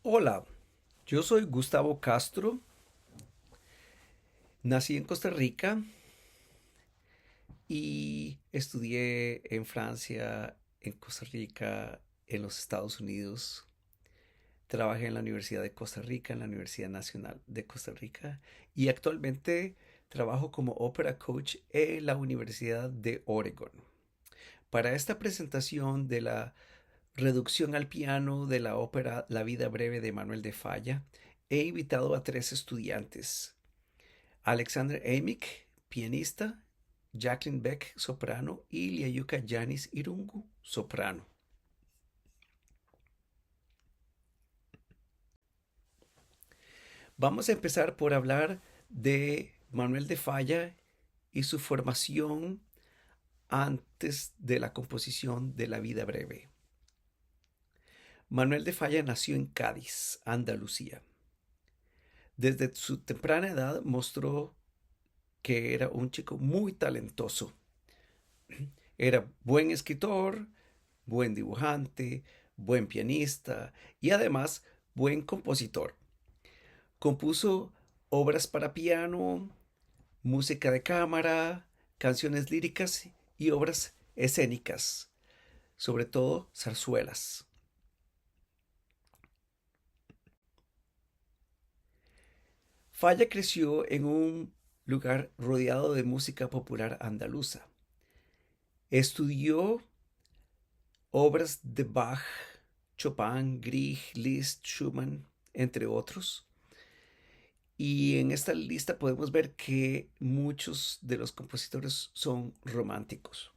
Hola, yo soy Gustavo Castro, nací en Costa Rica y estudié en Francia, en Costa Rica, en los Estados Unidos. Trabajé en la Universidad de Costa Rica, en la Universidad Nacional de Costa Rica y actualmente trabajo como Opera Coach en la Universidad de Oregon. Para esta presentación de la reducción al piano de la ópera La vida breve de Manuel de Falla, he invitado a tres estudiantes. Alexander Amick, pianista, Jacqueline Beck, soprano, y Liayuka Yanis Irungu, soprano. Vamos a empezar por hablar de Manuel de Falla y su formación antes de la composición de La vida breve. Manuel de Falla nació en Cádiz, Andalucía. Desde su temprana edad mostró que era un chico muy talentoso. Era buen escritor, buen dibujante, buen pianista y además buen compositor. Compuso obras para piano, música de cámara, canciones líricas y obras escénicas, sobre todo zarzuelas. Falla creció en un lugar rodeado de música popular andaluza. Estudió obras de Bach, Chopin, Grieg, Liszt, Schumann, entre otros. Y en esta lista podemos ver que muchos de los compositores son románticos.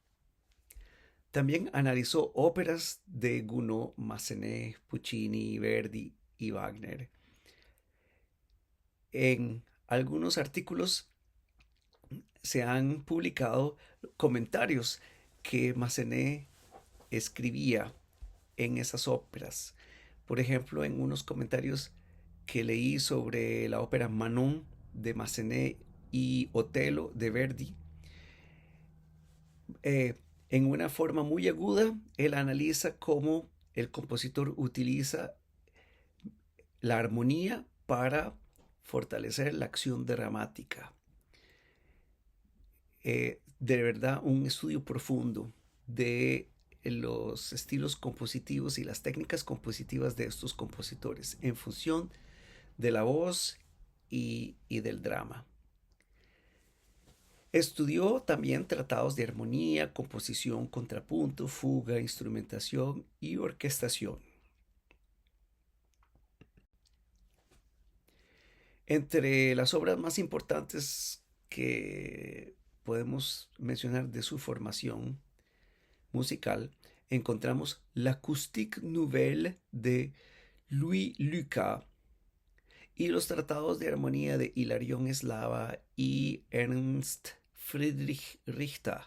También analizó óperas de Gounod, Massenet, Puccini, Verdi y Wagner. En algunos artículos se han publicado comentarios que Massenet escribía en esas óperas. Por ejemplo, en unos comentarios que leí sobre la ópera Manon de Massenet y Otelo de Verdi, eh, en una forma muy aguda, él analiza cómo el compositor utiliza la armonía para fortalecer la acción dramática. De verdad, un estudio profundo de los estilos compositivos y las técnicas compositivas de estos compositores en función de la voz y del drama. Estudió también tratados de armonía, composición, contrapunto, fuga, instrumentación y orquestación. Entre las obras más importantes que podemos mencionar de su formación musical, encontramos l'Acoustique Nouvelle de Louis Lucas y los tratados de armonía de Hilarión Eslava y Ernst Friedrich Richter.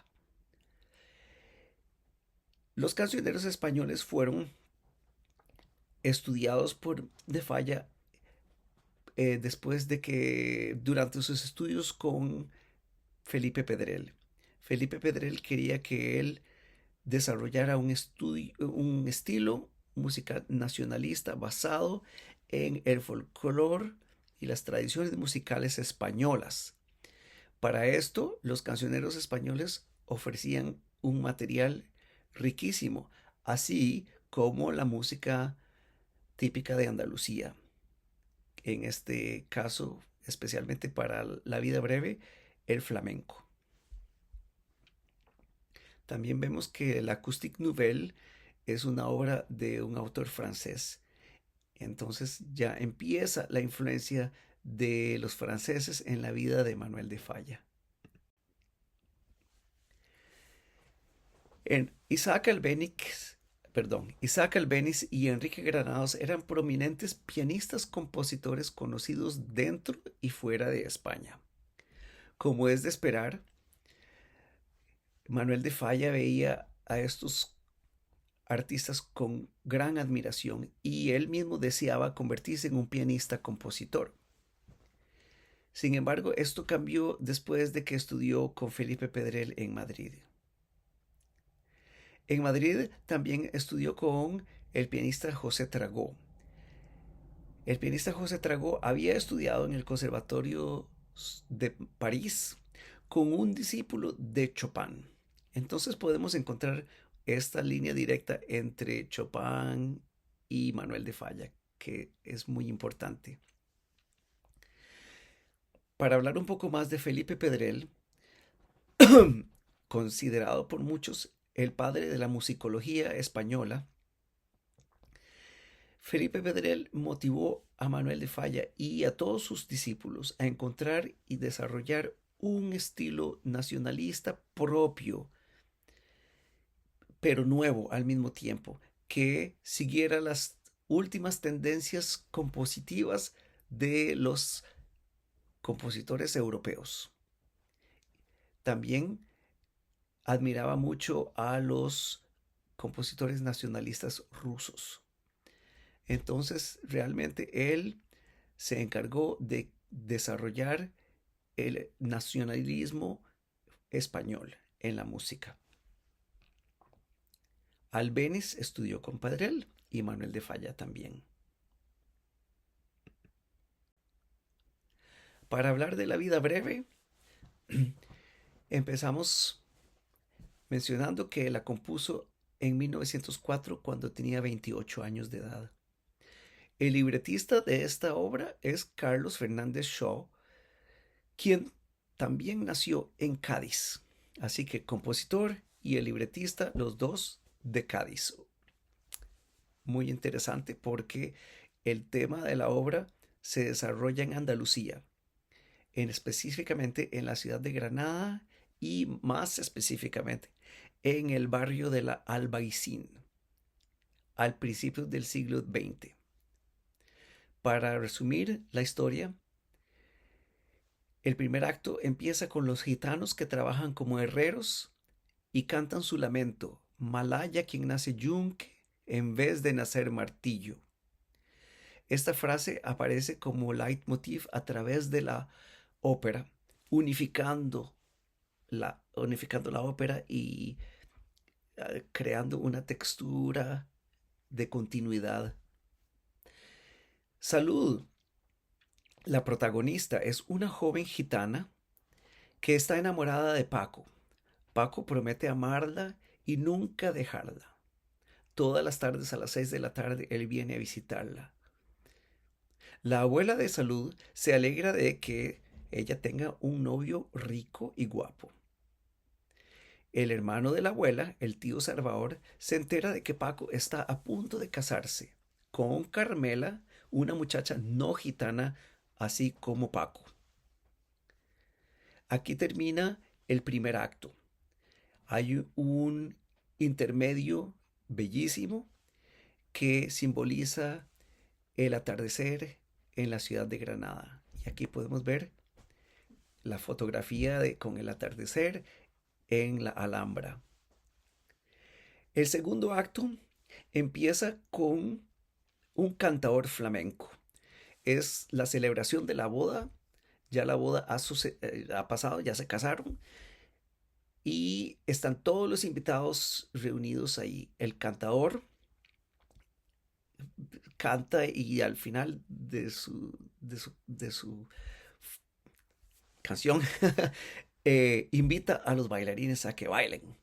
Los cancioneros españoles fueron estudiados por De Falla después de que durante sus estudios con Felipe Pedrell. Felipe Pedrell quería que él desarrollara un estilo musical nacionalista basado en el folclore y las tradiciones musicales españolas. Para esto, los cancioneros españoles ofrecían un material riquísimo, así como la música típica de Andalucía. En este caso, especialmente para la vida breve, el flamenco. También vemos que la Acoustique Nouvelle es una obra de un autor francés. Entonces ya empieza la influencia de los franceses en la vida de Manuel de Falla. En Isaac Albéniz y Enrique Granados eran prominentes pianistas compositores conocidos dentro y fuera de España. Como es de esperar, Manuel de Falla veía a estos artistas con gran admiración y él mismo deseaba convertirse en un pianista compositor. Sin embargo, esto cambió después de que estudió con Felipe Pedrell en Madrid. En Madrid también estudió con el pianista José Tragó. El pianista José Tragó había estudiado en el Conservatorio de París con un discípulo de Chopin. Entonces podemos encontrar esta línea directa entre Chopin y Manuel de Falla, que es muy importante. Para hablar un poco más de Felipe Pedrell, considerado por muchos el padre de la musicología española, Felipe Pedrell motivó a Manuel de Falla y a todos sus discípulos a encontrar y desarrollar un estilo nacionalista propio, pero nuevo al mismo tiempo, que siguiera las últimas tendencias compositivas de los compositores europeos. También admiraba mucho a los compositores nacionalistas rusos. Entonces, realmente él se encargó de desarrollar el nacionalismo español en la música. Albéniz estudió con Pedrell y Manuel de Falla también. Para hablar de la vida breve, empezamos mencionando que la compuso en 1904 cuando tenía 28 años de edad. El libretista de esta obra es Carlos Fernández Shaw, quien también nació en Cádiz. Así que compositor y el libretista, los dos de Cádiz. Muy interesante porque el tema de la obra se desarrolla en Andalucía, específicamente en la ciudad de Granada y más específicamente en el barrio de la Albaicín, al principio del siglo XX. Para resumir la historia, el primer acto empieza con los gitanos que trabajan como herreros y cantan su lamento: Malaya quien nace yunque en vez de nacer martillo. Esta frase aparece como leitmotiv a través de la ópera, unificando la ópera y creando una textura de continuidad. Salud, la protagonista, es una joven gitana que está enamorada de Paco. Paco promete amarla y nunca dejarla. Todas las tardes a las 6 de la tarde él viene a visitarla. La abuela de Salud se alegra de que ella tenga un novio rico y guapo. El hermano de la abuela, el tío Salvador, se entera de que Paco está a punto de casarse con Carmela, una muchacha no gitana, así como Paco. Aquí termina el primer acto. Hay un intermedio bellísimo que simboliza el atardecer en la ciudad de Granada. Y aquí podemos ver la fotografía con el atardecer en la Alhambra. El segundo acto empieza con un cantador flamenco. Es la celebración de la boda. Ya la boda ha pasado, ya se casaron. Y están todos los invitados reunidos ahí. El cantador canta y al final de su canción invita a los bailarines a que bailen.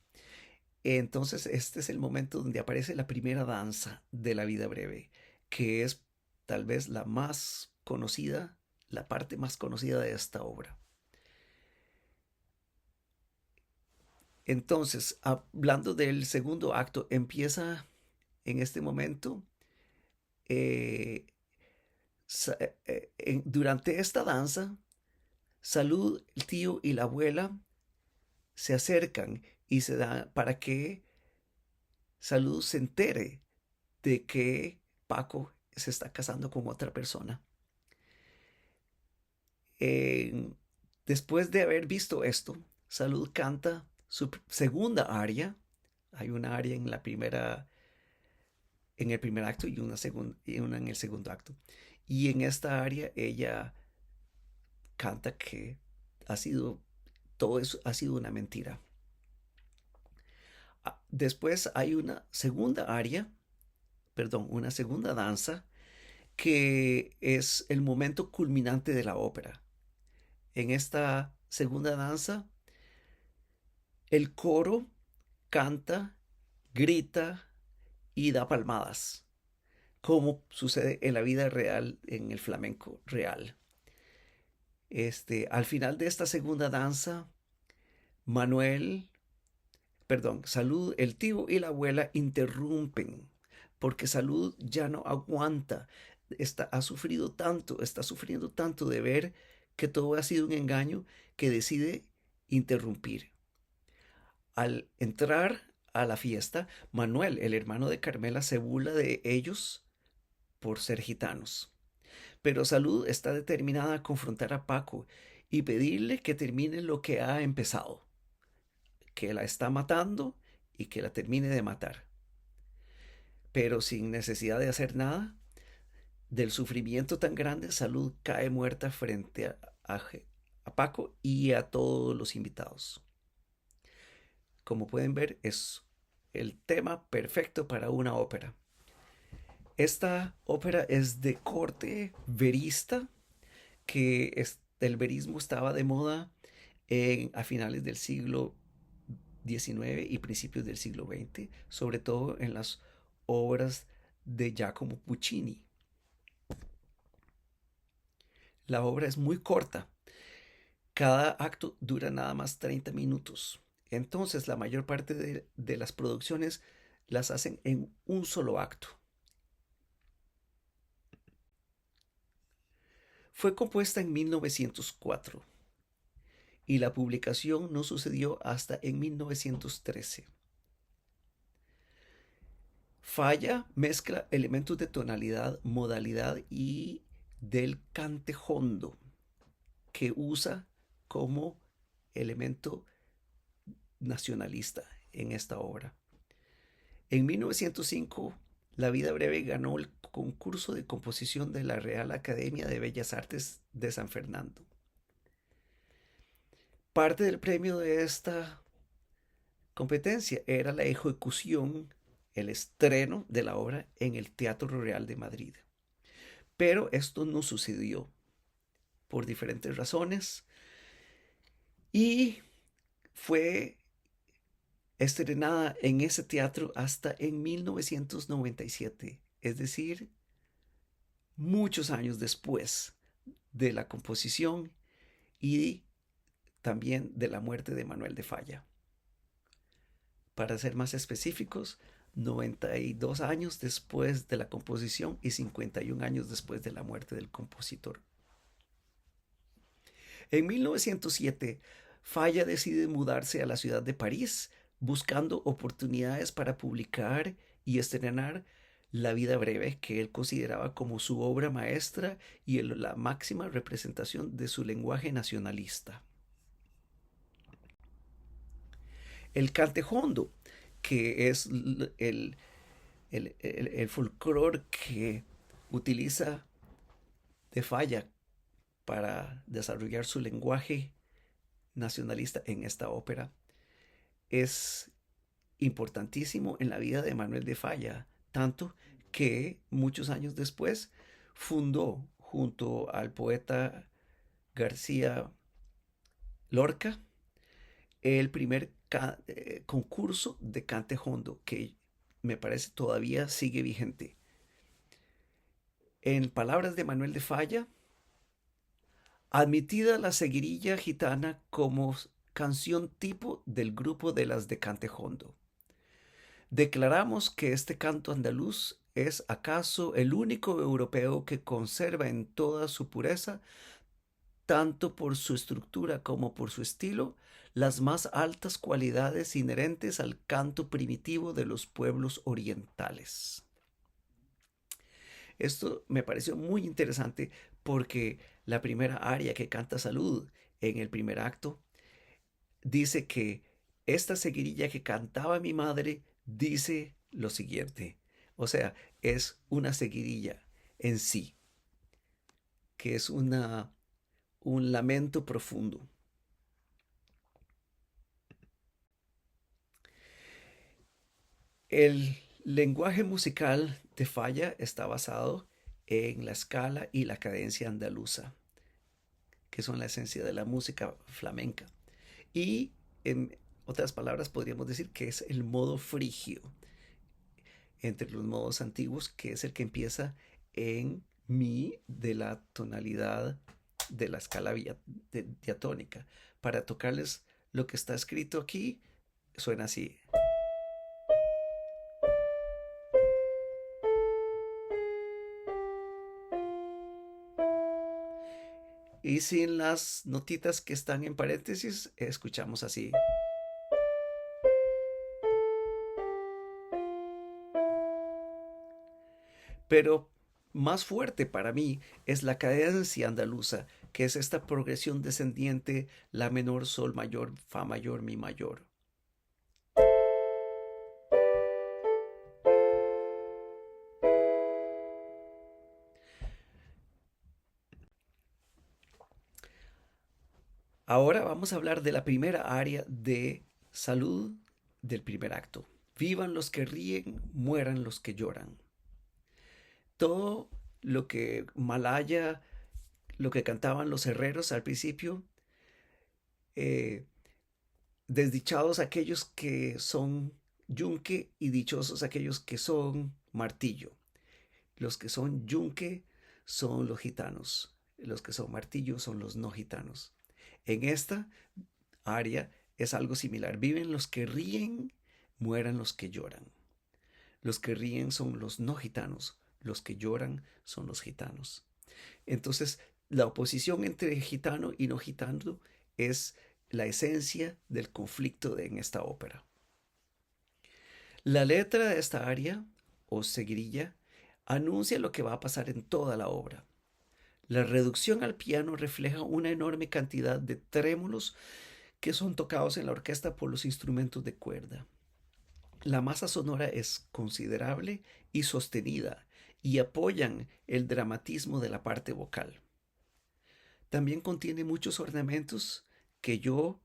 Entonces este es el momento donde aparece la primera danza de la vida breve, que es tal vez la más conocida, la parte más conocida de esta obra. Entonces, hablando del segundo acto, empieza en este momento, eh, durante esta danza, Salud, el tío y la abuela se acercan y se da para que Salud se entere de que Paco se está casando con otra persona. Eh, Después de haber visto esto, Salud canta su segunda aria. Hay una aria en el primer acto y una en el segundo acto. Y en esta aria ella canta que todo eso ha sido una mentira. Después hay una segunda danza que es el momento culminante de la ópera. En esta segunda danza, el coro canta, grita y da palmadas, como sucede en la vida real, en el flamenco real. Al final de esta segunda danza, Manuel, perdón, Salud, el tío y la abuela interrumpen porque Salud ya no aguanta, ha sufrido tanto, está sufriendo tanto de ver que todo ha sido un engaño que decide interrumpir. Al entrar a la fiesta, Manuel, el hermano de Carmela, se burla de ellos por ser gitanos. Pero Salud está determinada a confrontar a Paco y pedirle que termine lo que ha empezado, que la está matando y que la termine de matar. Pero sin necesidad de hacer nada, del sufrimiento tan grande, Salud cae muerta frente a Paco y a todos los invitados. Como pueden ver, es el tema perfecto para una ópera. Esta ópera es de corte verista, el verismo estaba de moda a finales del siglo XIX y principios del siglo XX, sobre todo en las obras de Giacomo Puccini. La obra es muy corta, cada acto dura nada más 30 minutos. Entonces la mayor parte de las producciones las hacen en un solo acto. Fue compuesta en 1904 y la publicación no sucedió hasta en 1913. Falla mezcla elementos de tonalidad, modalidad y del cantejondo que usa como elemento nacionalista en esta obra. En 1905, La vida breve ganó el concurso de composición de la Real Academia de Bellas Artes de San Fernando. Parte del premio de esta competencia era la ejecución, el estreno de la obra en el Teatro Real de Madrid. Pero esto no sucedió por diferentes razones y fue estrenada en ese teatro hasta en 1997, es decir, muchos años después de la composición y también de la muerte de Manuel de Falla. Para ser más específicos, 92 años después de la composición y 51 años después de la muerte del compositor. En 1907, Falla decide mudarse a la ciudad de París, buscando oportunidades para publicar y estrenar La vida breve, que él consideraba como su obra maestra y la máxima representación de su lenguaje nacionalista. El cantejondo, que es el folclore que utiliza de Falla para desarrollar su lenguaje nacionalista en esta ópera, es importantísimo en la vida de Manuel de Falla, tanto que muchos años después fundó junto al poeta García Lorca el primer concurso de cantejondo que me parece todavía sigue vigente. En palabras de Manuel de Falla, admitida la seguirilla gitana como canción tipo del grupo de las de Cantejondo. Declaramos que este canto andaluz es acaso el único europeo que conserva en toda su pureza, tanto por su estructura como por su estilo, las más altas cualidades inherentes al canto primitivo de los pueblos orientales. Esto me pareció muy interesante porque la primera aria que canta Salud en el primer acto dice que esta seguirilla que cantaba mi madre dice lo siguiente. O sea, es una seguidilla en sí, que es un lamento profundo. El lenguaje musical de Falla está basado en la escala y la cadencia andaluza, que son la esencia de la música flamenca. Y en otras palabras podríamos decir que es el modo frigio entre los modos antiguos, que es el que empieza en mi de la tonalidad de la escala diatónica. Para tocarles lo que está escrito aquí, suena así. Y sin las notitas que están en paréntesis, escuchamos así. Pero más fuerte para mí es la cadencia andaluza, que es esta progresión descendiente, la menor, sol mayor, fa mayor, mi mayor. Ahora vamos a hablar de la primera área de salud del primer acto. Vivan los que ríen, mueran los que lloran. Todo lo que Malaya, lo que cantaban los herreros al principio, eh, desdichados aquellos que son yunque y dichosos aquellos que son martillo. Los que son yunque son los gitanos, los que son martillo son los no gitanos. En esta área es algo similar. Viven los que ríen, mueran los que lloran. Los que ríen son los no gitanos, los que lloran son los gitanos. Entonces, la oposición entre gitano y no gitano es la esencia del conflicto en esta ópera. La letra de esta aria, o seguirilla, anuncia lo que va a pasar en toda la obra. La reducción al piano refleja una enorme cantidad de trémolos que son tocados en la orquesta por los instrumentos de cuerda. La masa sonora es considerable y sostenida y apoyan el dramatismo de la parte vocal. También contiene muchos ornamentos que yo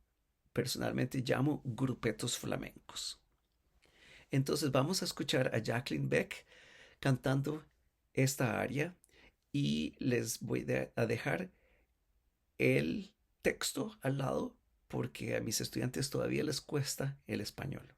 personalmente llamo grupetos flamencos. Entonces vamos a escuchar a Jacqueline Beck cantando esta aria y les voy a dejar el texto al lado porque a mis estudiantes todavía les cuesta el español.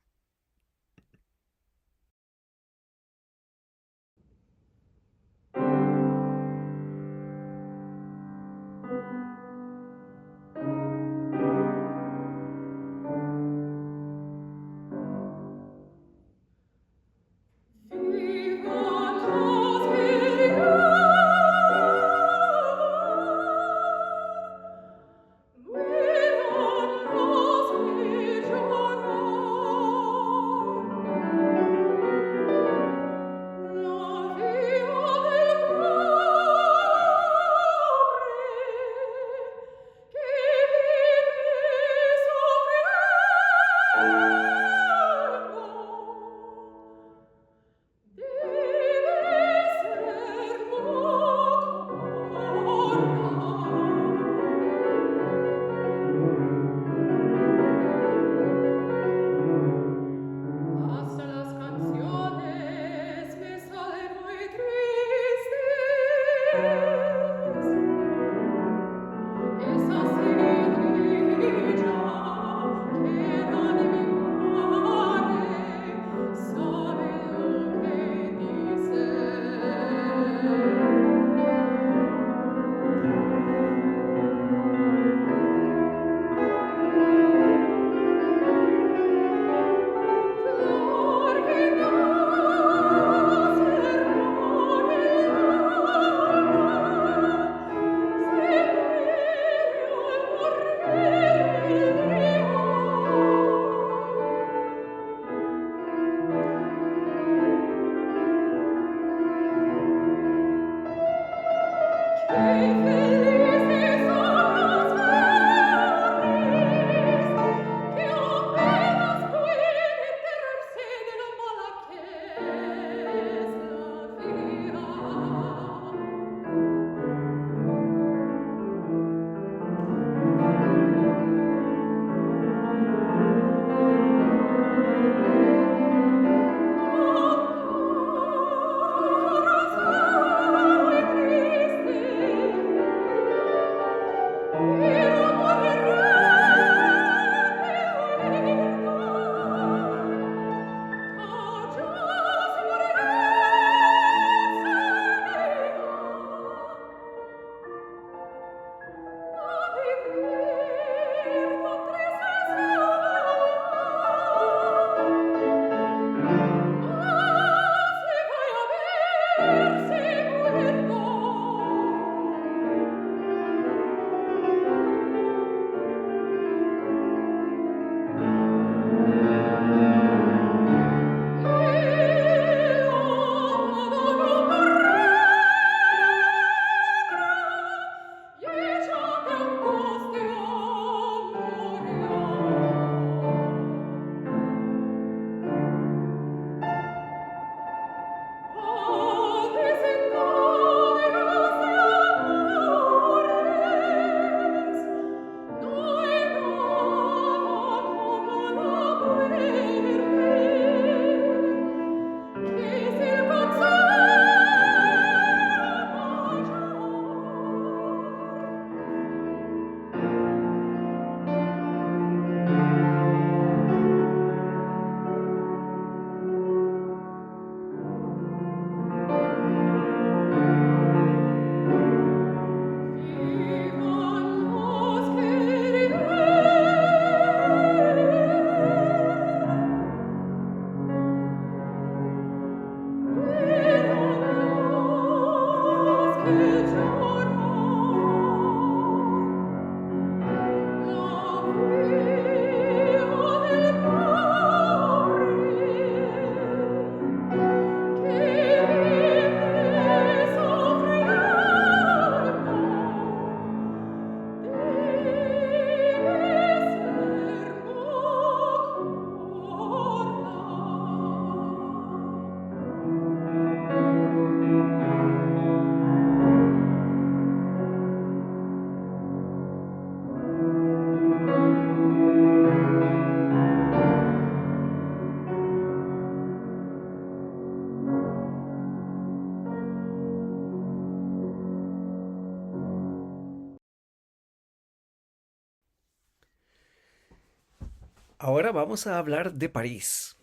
Ahora vamos a hablar de París.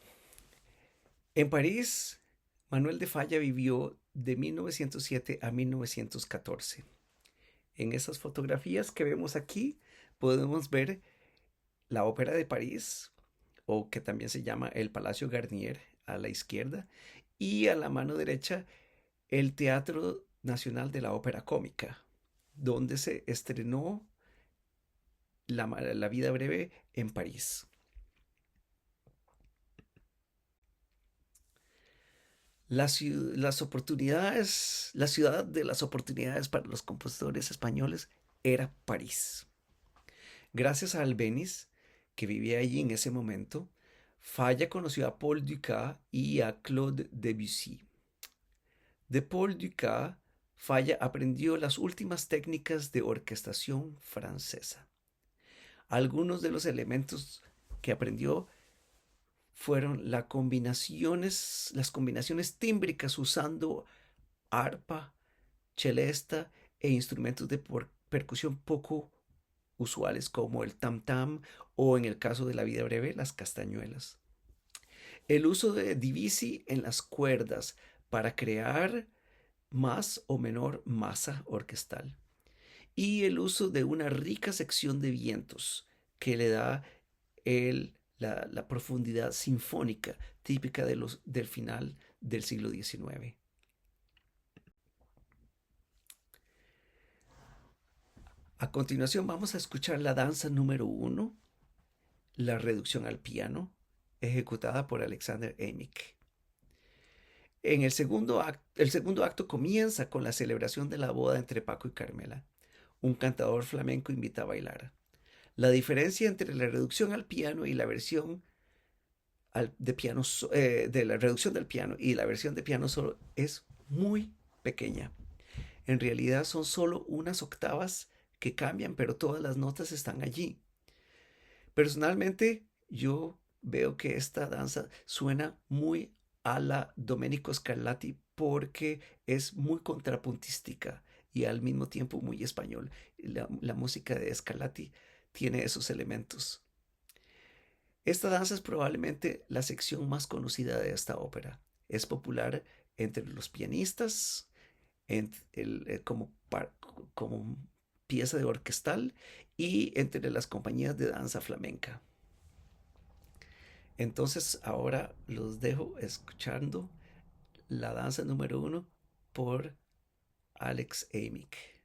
En París, Manuel de Falla vivió de 1907 a 1914. En esas fotografías que vemos aquí podemos ver la Ópera de París, o que también se llama el Palacio Garnier, a la izquierda, y a la mano derecha el Teatro Nacional de la Ópera Cómica, donde se estrenó La vida breve en París. Las oportunidades, la ciudad de las oportunidades para los compositores españoles era París. Gracias a Albéniz, que vivía allí en ese momento, Falla conoció a Paul Dukas y a Claude Debussy. De Paul Dukas, Falla aprendió las últimas técnicas de orquestación francesa. Algunos de los elementos que aprendió fueron las combinaciones tímbricas usando arpa, celesta e instrumentos de percusión poco usuales como el tam tam o en el caso de La vida breve, las castañuelas. El uso de divisi en las cuerdas para crear más o menor masa orquestal. Y el uso de una rica sección de vientos que le da la profundidad sinfónica típica del final del siglo XIX. A continuación vamos a escuchar la danza número 1, la reducción al piano, ejecutada por Alexander Amick. El segundo acto comienza con la celebración de la boda entre Paco y Carmela. Un cantador flamenco invita a bailar. La diferencia entre la reducción al piano y la versión de piano de la reducción del piano y la versión de piano solo es muy pequeña. En realidad son solo unas octavas que cambian, pero todas las notas están allí. Personalmente, yo veo que esta danza suena muy a la Domenico Scarlatti porque es muy contrapuntística y al mismo tiempo muy español. La música de Scarlatti tiene esos elementos. Esta danza es probablemente la sección más conocida de esta ópera. Es popular entre los pianistas como, como pieza de orquestal y entre las compañías de danza flamenca. Entonces ahora los dejo escuchando la danza número 1 por Alex Amick.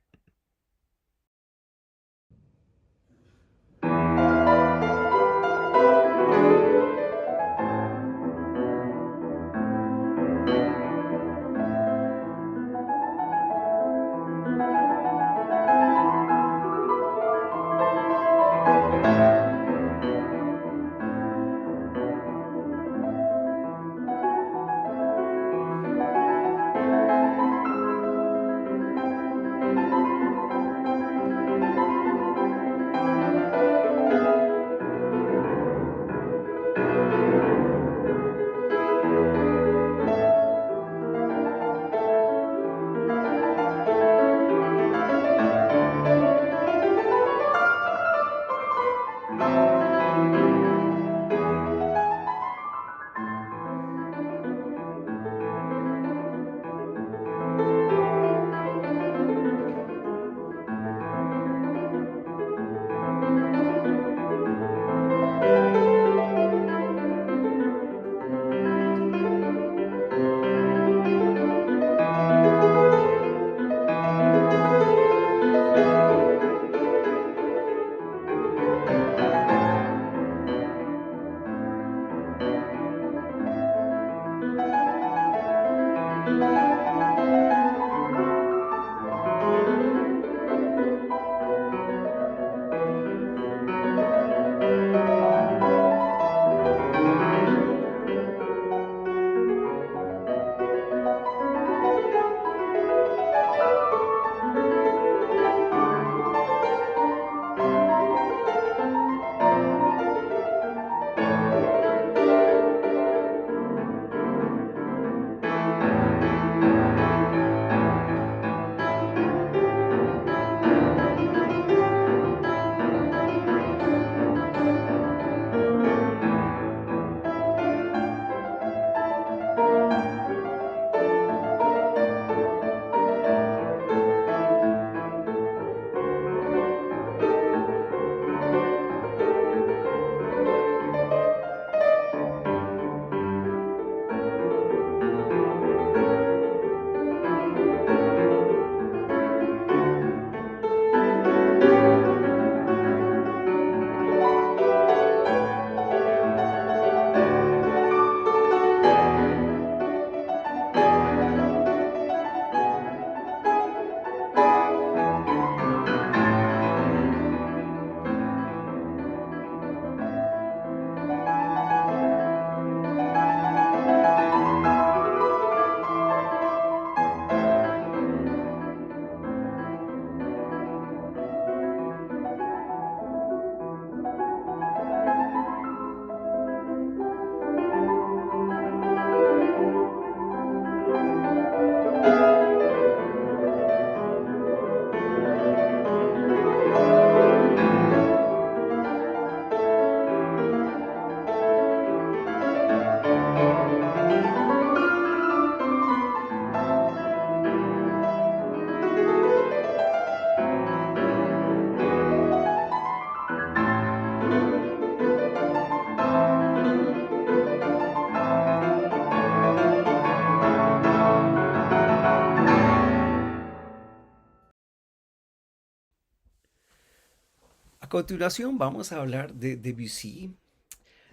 continuación vamos a hablar de Debussy,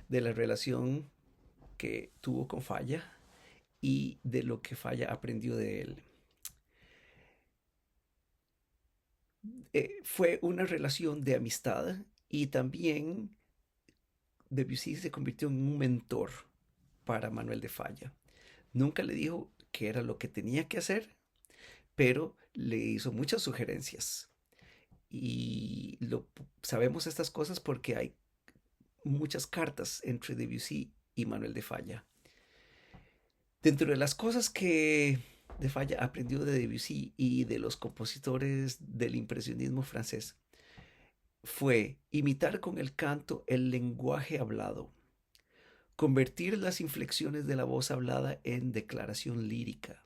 de la relación que tuvo con Falla y de lo que Falla aprendió de él. Fue una relación de amistad y también Debussy se convirtió en un mentor para Manuel de Falla. Nunca le dijo que era lo que tenía que hacer, pero le hizo muchas sugerencias. Y sabemos estas cosas porque hay muchas cartas entre Debussy y Manuel de Falla. Dentro de las cosas que de Falla aprendió de Debussy y de los compositores del impresionismo francés fue imitar con el canto el lenguaje hablado, convertir las inflexiones de la voz hablada en declaración lírica,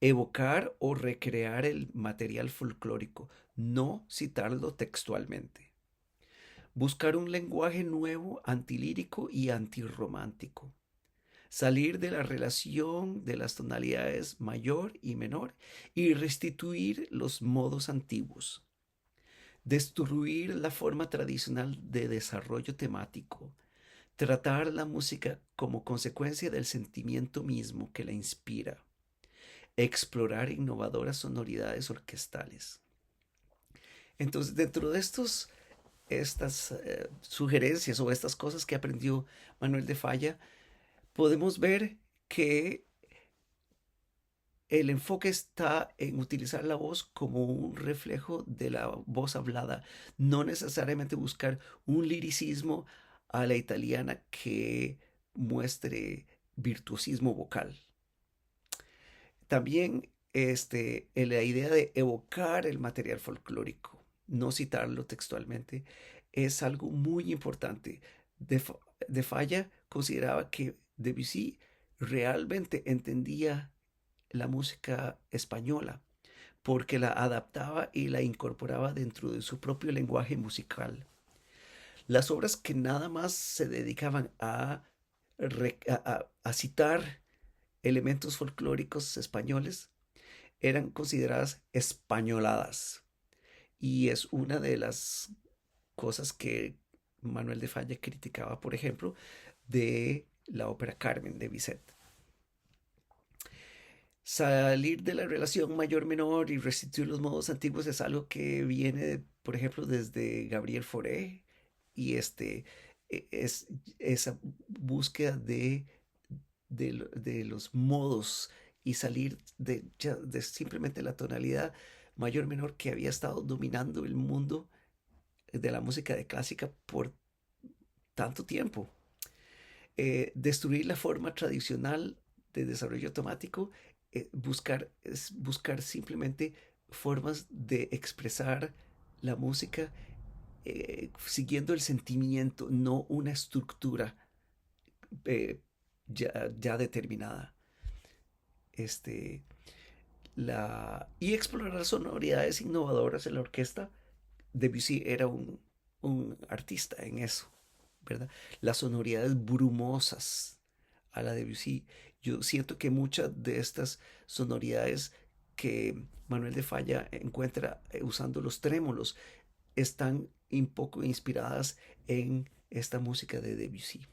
evocar o recrear el material folclórico, no citarlo textualmente, buscar un lenguaje nuevo, antilírico y antirromántico, salir de la relación de las tonalidades mayor y menor y restituir los modos antiguos, destruir la forma tradicional de desarrollo temático, tratar la música como consecuencia del sentimiento mismo que la inspira, explorar innovadoras sonoridades orquestales. Entonces, dentro de estas sugerencias o estas cosas que aprendió Manuel de Falla, podemos ver que el enfoque está en utilizar la voz como un reflejo de la voz hablada, no necesariamente buscar un liricismo a la italiana que muestre virtuosismo vocal. También en la idea de evocar el material folclórico, no citarlo textualmente, es algo muy importante. De, de Falla consideraba que Debussy realmente entendía la música española porque la adaptaba y la incorporaba dentro de su propio lenguaje musical. Las obras que nada más se dedicaban a citar elementos folclóricos españoles eran consideradas españoladas. Y es una de las cosas que Manuel de Falla criticaba, por ejemplo, de la ópera Carmen de Bizet. Salir de la relación mayor-menor y restituir los modos antiguos es algo que viene, por ejemplo, desde Gabriel Fauré y es esa búsqueda de los modos y salir de simplemente la tonalidad mayor-menor que había estado dominando el mundo de la música de clásica por tanto tiempo. Destruir la forma tradicional de desarrollo automático, buscar simplemente formas de expresar la música siguiendo el sentimiento, no una estructura eh, ya determinada. Este, y explorar sonoridades innovadoras en la orquesta. Debussy era un artista en eso, ¿verdad? Las sonoridades brumosas a la Debussy. Yo siento que muchas de estas sonoridades que Manuel de Falla encuentra usando los trémolos están un poco inspiradas en esta música de Debussy.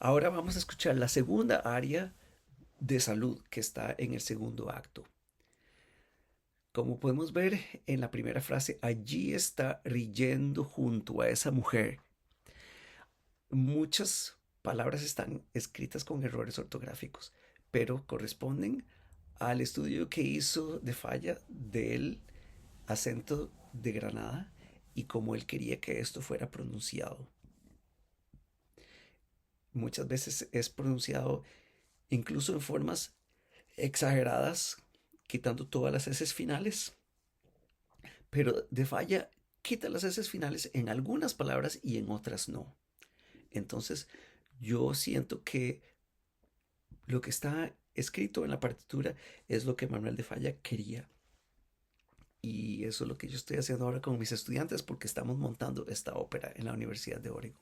Ahora vamos a escuchar la segunda aria de salud que está en el segundo acto. Como podemos ver en la primera frase, allí está riendo junto a esa mujer. Muchas palabras están escritas con errores ortográficos, pero corresponden al estudio que hizo de Falla del acento de Granada y cómo él quería que esto fuera pronunciado. Muchas veces es pronunciado incluso en formas exageradas, quitando todas las heces finales, pero de Falla quita las heces finales en algunas palabras y en otras no. Entonces, yo siento que lo que está escrito en la partitura es lo que Manuel de Falla quería. Y eso es lo que yo estoy haciendo ahora con mis estudiantes porque estamos montando esta ópera en la Universidad de Oregon.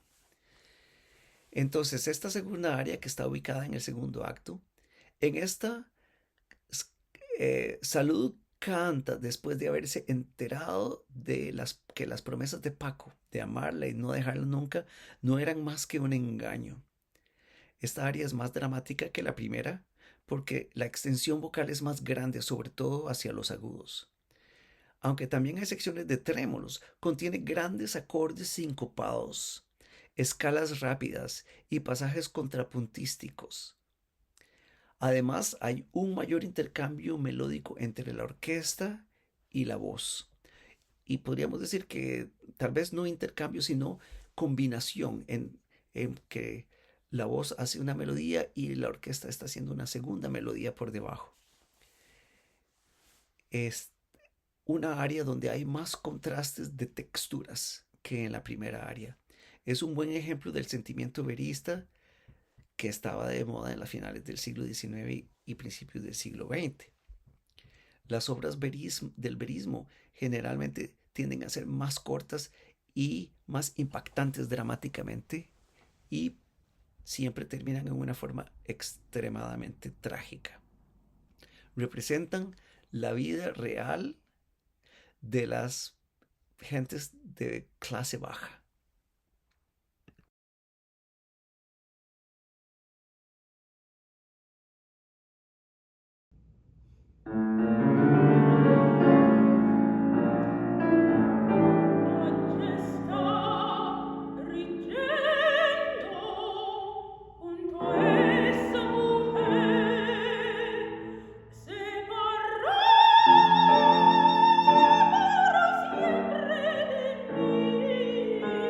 Entonces, esta segunda área que está ubicada en el segundo acto, en esta salud canta después de haberse enterado de que las promesas de Paco, de amarla y no dejarla nunca, no eran más que un engaño. Esta área es más dramática que la primera porque la extensión vocal es más grande, sobre todo hacia los agudos. Aunque también hay secciones de trémolos, contiene grandes acordes sincopados, escalas rápidas y pasajes contrapuntísticos. Además, hay un mayor intercambio melódico entre la orquesta y la voz. Y podríamos decir que tal vez no intercambio, sino combinación en que la voz hace una melodía y la orquesta está haciendo una segunda melodía por debajo. Es una área donde hay más contrastes de texturas que en la primera área. Es un buen ejemplo del sentimiento verista que estaba de moda en las finales del siglo XIX y principios del siglo XX. Las obras del verismo generalmente tienden a ser más cortas y más impactantes dramáticamente y siempre terminan en una forma extremadamente trágica. Representan la vida real de las gentes de clase baja. Oggi sta riggendo junto essa mujer, se parrà para siempre de mí.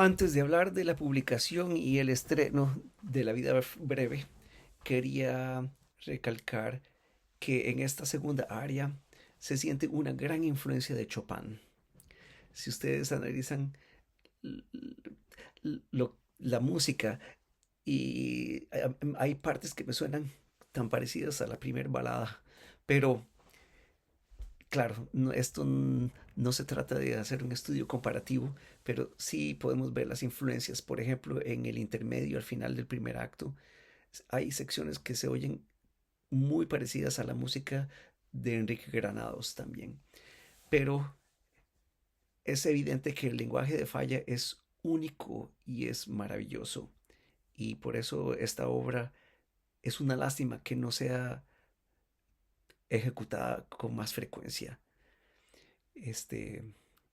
Antes de hablar de la publicación y el estreno de La vida breve, quería recalcar que en esta segunda área se siente una gran influencia de Chopin. Si ustedes analizan la música y hay partes que me suenan tan parecidas a la primer balada, pero claro, esto no se trata de hacer un estudio comparativo, pero sí podemos ver las influencias. Por ejemplo, en el intermedio, al final del primer acto, hay secciones que se oyen muy parecidas a la música de Enrique Granados también. Pero es evidente que el lenguaje de Falla es único y es maravilloso. Y por eso esta obra es una lástima que no sea ejecutada con más frecuencia. Este,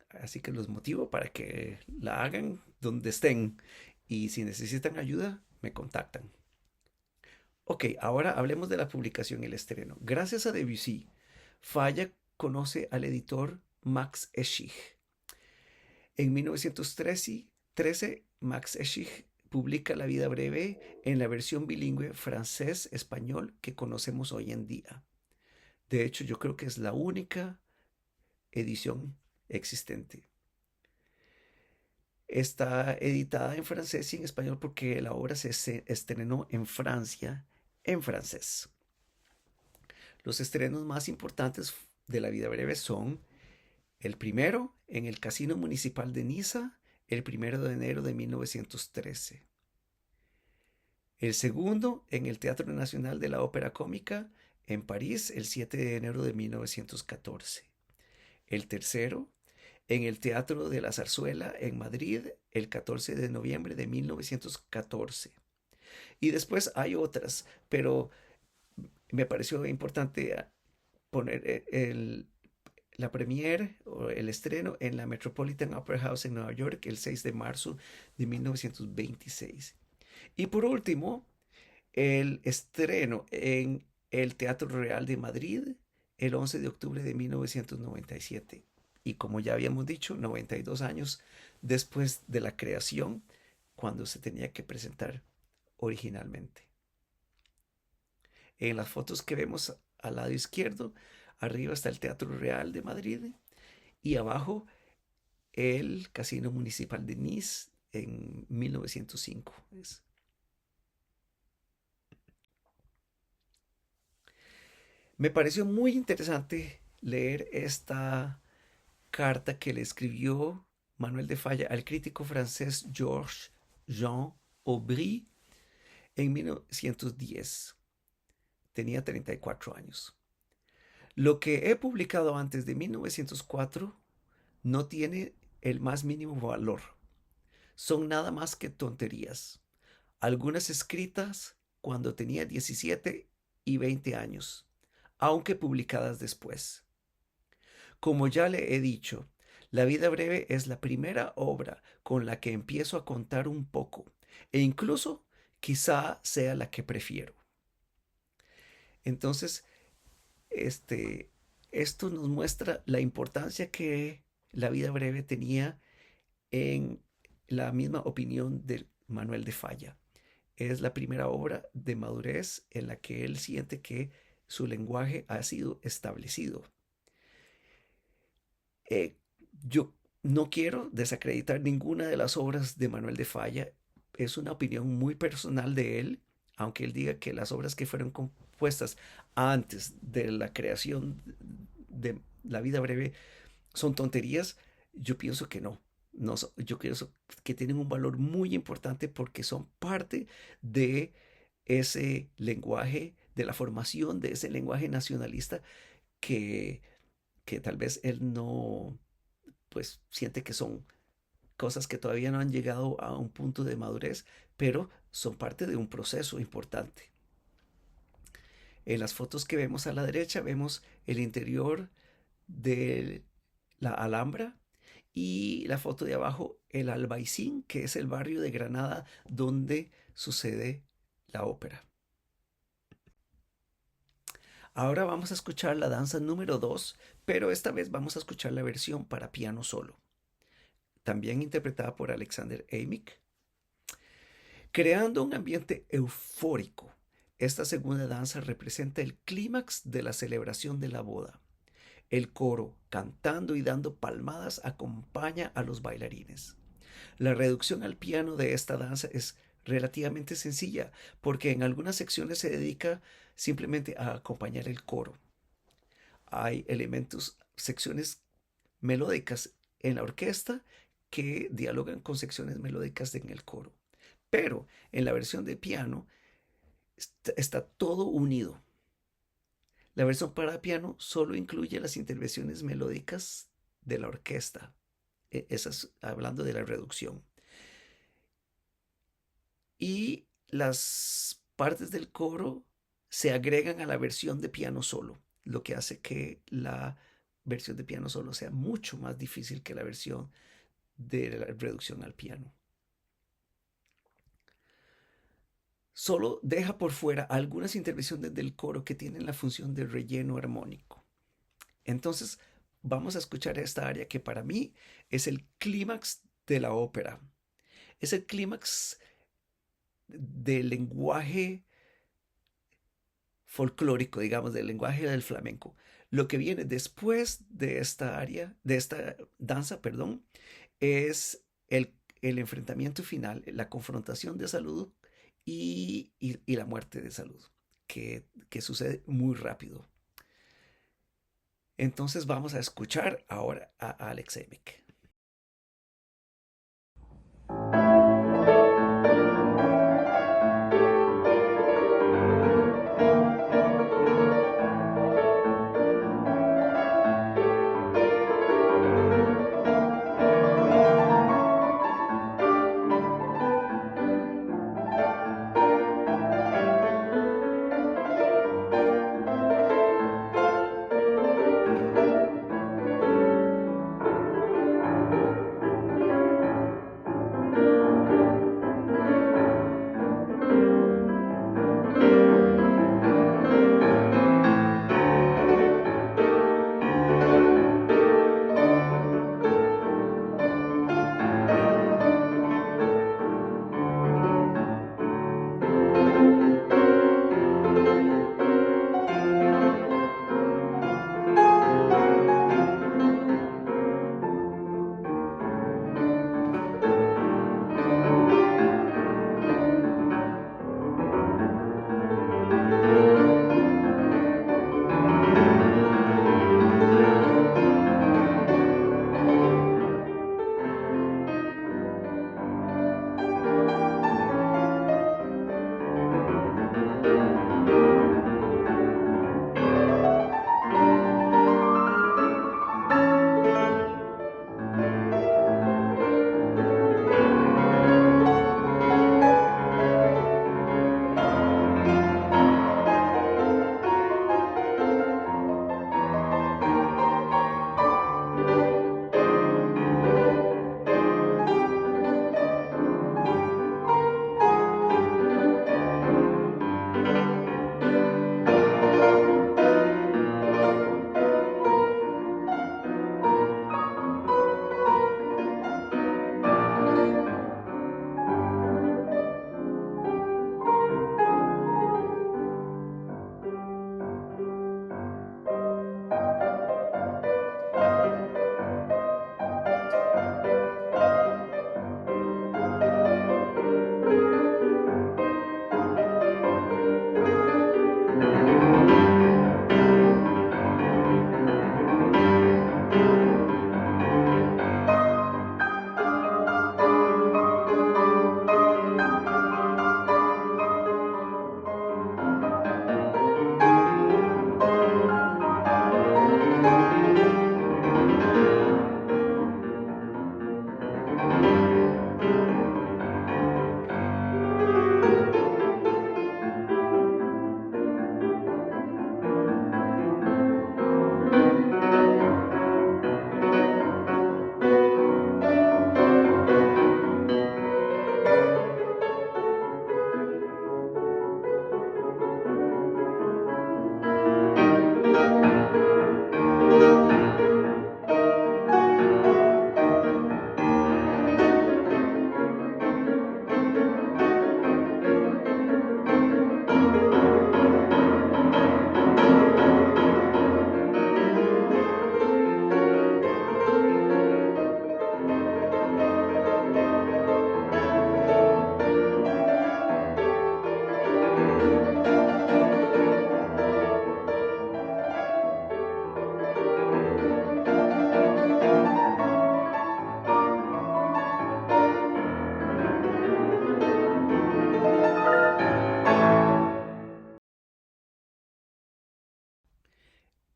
Así que los motivo para que la hagan donde estén. Y si necesitan ayuda, me contactan. Ok, ahora hablemos de la publicación y el estreno. Gracias a Debussy, Falla conoce al editor Max Eschich. En 1913, Max Eschich publica La vida breve en la versión bilingüe francés-español que conocemos hoy en día. De hecho, yo creo que es la única edición existente. Está editada en francés y en español porque la obra se estrenó en Francia en francés. Los estrenos más importantes de La vida breve son el primero en el Casino Municipal de Niza, el 1 de enero de 1913. El segundo en el Teatro Nacional de la Ópera Cómica en París, el 7 de enero de 1914. El tercero en el Teatro de la Zarzuela en Madrid, el 14 de noviembre de 1914. Y después hay otras, pero me pareció importante poner la premiere o el estreno en la Metropolitan Opera House en Nueva York el 6 de marzo de 1926. Y por último, el estreno en el Teatro Real de Madrid el 11 de octubre de 1997. Y como ya habíamos dicho, 92 años después de la creación, cuando se tenía que presentar originalmente. En las fotos que vemos al lado izquierdo, arriba está el Teatro Real de Madrid y abajo el Casino Municipal de Nice en 1905. Me pareció muy interesante leer esta carta que le escribió Manuel de Falla al crítico francés Georges Jean Aubry en 1910. Tenía 34 años. Lo que he publicado antes de 1904 no tiene el más mínimo valor. Son nada más que tonterías. Algunas escritas cuando tenía 17 y 20 años, aunque publicadas después. Como ya le he dicho, La vida breve es la primera obra con la que empiezo a contar un poco, e incluso quizá sea la que prefiero. Entonces, esto nos muestra la importancia que La vida breve tenía en la misma opinión de Manuel de Falla. Es la primera obra de madurez en la que él siente que su lenguaje ha sido establecido. Eh, yo no quiero desacreditar ninguna de las obras de Manuel de Falla. Es una opinión muy personal de él, aunque él diga que las obras que fueron compuestas antes de la creación de La vida breve son tonterías. Yo pienso que no. No, yo pienso que tienen un valor muy importante porque son parte de ese lenguaje, de la formación de ese lenguaje nacionalista que, que tal vez él no, pues siente que son cosas que todavía no han llegado a un punto de madurez, pero son parte de un proceso importante. En las fotos que vemos a la derecha vemos el interior de la Alhambra y la foto de abajo el Albaicín, que es el barrio de Granada donde sucede la ópera. Ahora vamos a escuchar la danza número 2, pero esta vez vamos a escuchar la versión para piano solo. también interpretada por Alexander Amick, creando un ambiente eufórico. Esta segunda danza representa el clímax de la celebración de la boda. El coro, cantando y dando palmadas, acompaña a los bailarines. La reducción al piano de esta danza es relativamente sencilla, porque en algunas secciones se dedica simplemente a acompañar el coro. Hay elementos, secciones melódicas en la orquesta que dialogan con secciones melódicas en el coro. Pero en la versión de piano está todo unido. La versión para piano solo incluye las intervenciones melódicas de la orquesta. Esas hablando de la reducción. Y las partes del coro se agregan a la versión de piano solo, lo que hace que la versión de piano solo sea mucho más difícil que la versión de la reducción al piano. Solo deja por fuera algunas intervenciones del coro que tienen la función de relleno armónico. Entonces, vamos a escuchar esta área que para mí es el clímax de la ópera. Es el clímax del lenguaje folclórico, digamos, del lenguaje del flamenco. Lo que viene después de esta área, de esta danza, perdón, es el enfrentamiento final, la confrontación de Salud y la muerte de Salud, que sucede muy rápido. Entonces vamos a escuchar ahora a Alex Amick.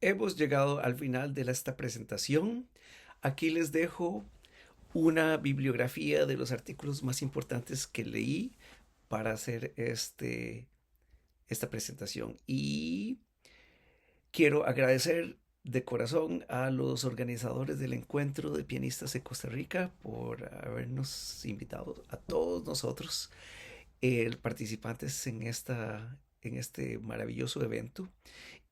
hemos llegado al final de esta presentación. Aquí les dejo una bibliografía de los artículos más importantes que leí para hacer esta presentación. Y quiero agradecer de corazón a los organizadores del encuentro de pianistas de Costa Rica por habernos invitado a todos nosotros, participantes en este maravilloso evento.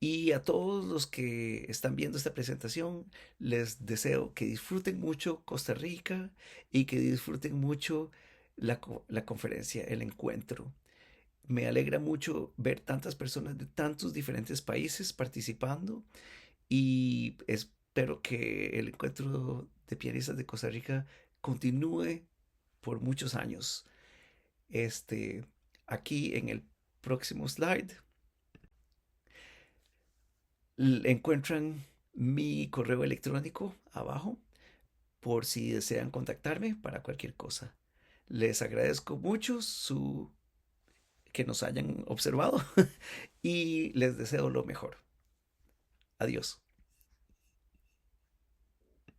Y a todos los que están viendo esta presentación, les deseo que disfruten mucho Costa Rica y que disfruten mucho la conferencia, el encuentro. Me alegra mucho ver tantas personas de tantos diferentes países participando y espero que el encuentro de pianistas de Costa Rica continúe por muchos años. Este, aquí en el próximo slide encuentran mi correo electrónico abajo por si desean contactarme para cualquier cosa. Les agradezco mucho que nos hayan observado y les deseo lo mejor. Adiós.